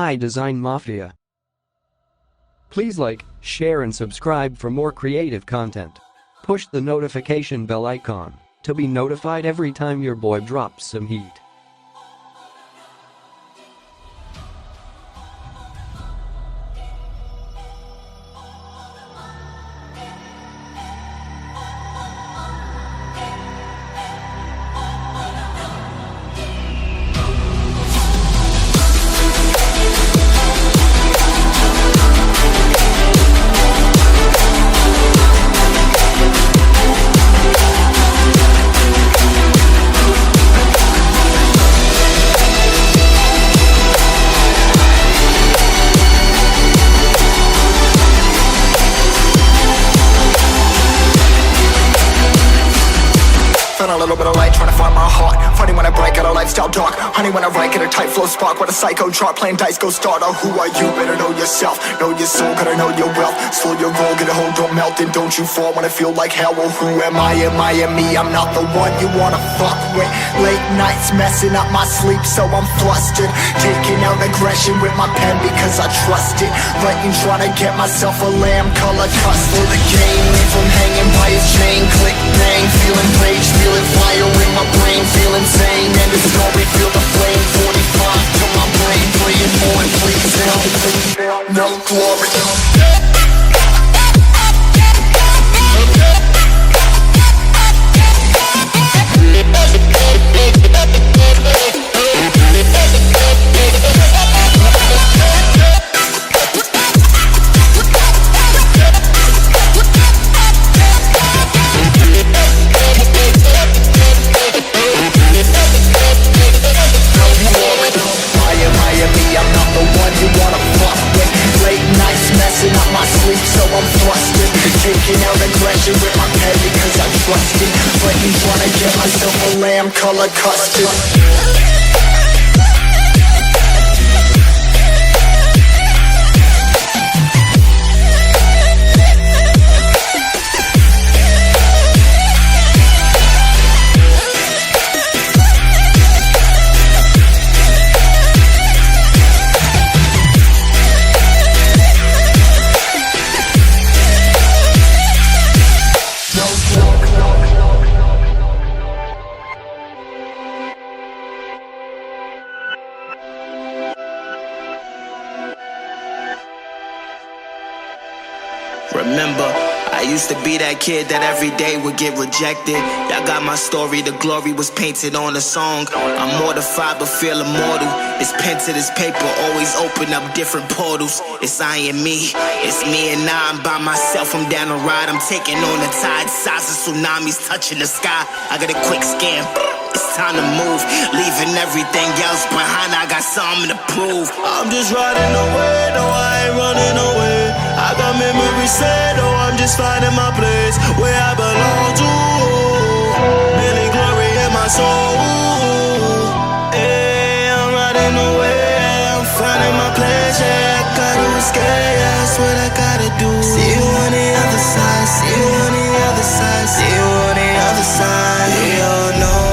Hi Design Mafia. Please like, share and subscribe for more creative content. Push the notification bell icon to be notified every time your boy drops some heat. Found a little bit of light, trying to find my heart. Funny when I break out a lifestyle dark. Honey when I write, get a tight flow spark. What a psycho chart, playing dice, go starter. Who are you? Better know yourself. Know your soul, gotta know your wealth. Slow your roll, get a hold, don't melt. And don't you fall when I feel like hell. Well, who am I? Am I and me? I'm not the one you wanna fuck with. Late nights messing up my sleep, so I'm flustered. Taking out aggression with my pen because I trust it. Writing, trying to get myself a lamb color custard. The game leaves him hanging by his chain. Click, bang, feeling rage, feeling fire in my brain, feel insane. And the story, feel the flame. 45 to my brain, praying for it, please help. No glory. Taking out aggression with my pen because I trust it. Breaking, trying to get myself a lamb color custard. Remember, I used to be that kid that every day would get rejected. Y'all got my story, the glory was painted on a song. I'm mortified but feel immortal. It's pen to this paper, always open up different portals. It's I and me, it's me and I'm by myself. I'm down the ride, I'm taking on the tide. Size of tsunamis touching the sky. I got a quick scan, it's time to move. Leaving everything else behind, I got something to prove. I'm just riding away, no I ain't running away. I got memories set, oh I'm just finding my place where I belong to. Feeling glory in my soul. Hey, I'm riding away, I'm finding my place. Yeah, I gotta escape, that's what I gotta do. See you on the other side, see you on the other side, see you on the other side. We all know.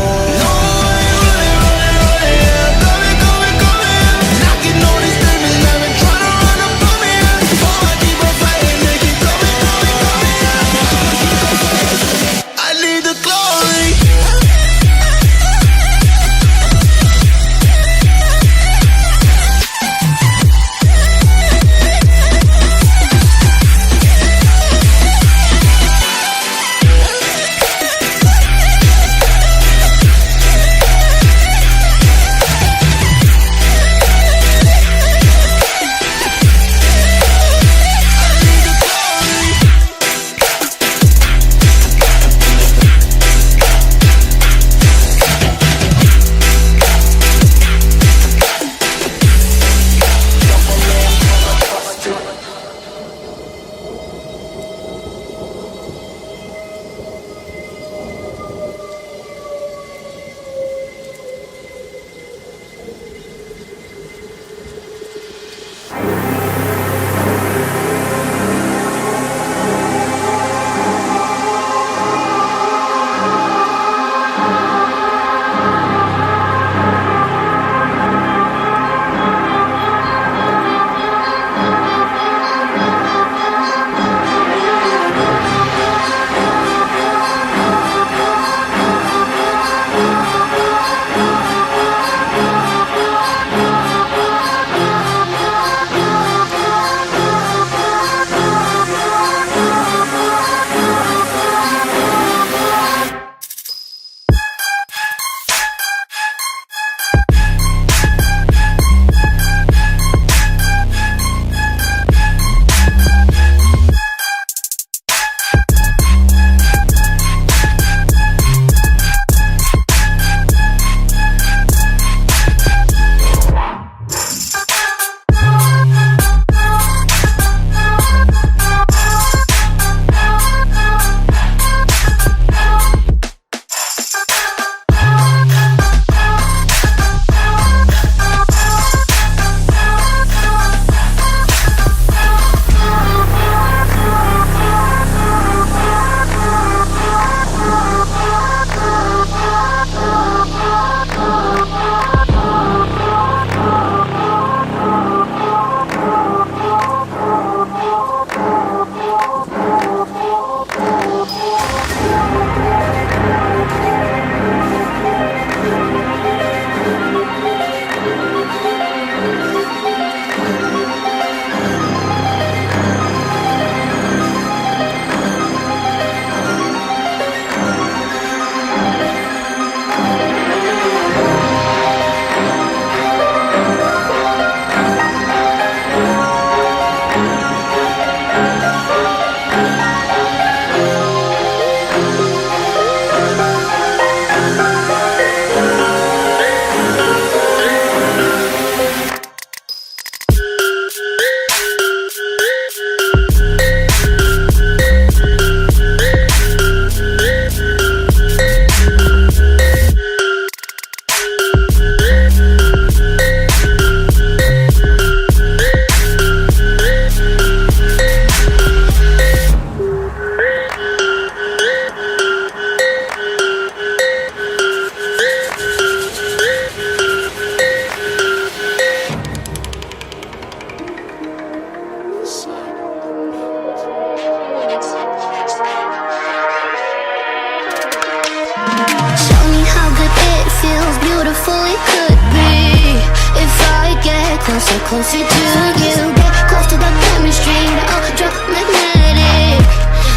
Show me how good it feels, beautiful it could be. If I get closer, closer to you, get close to the chemistry, the ultra magnetic.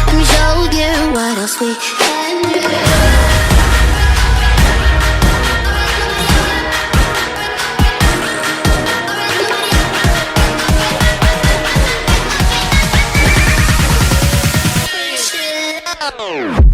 Let me show you what else we can do. Oh.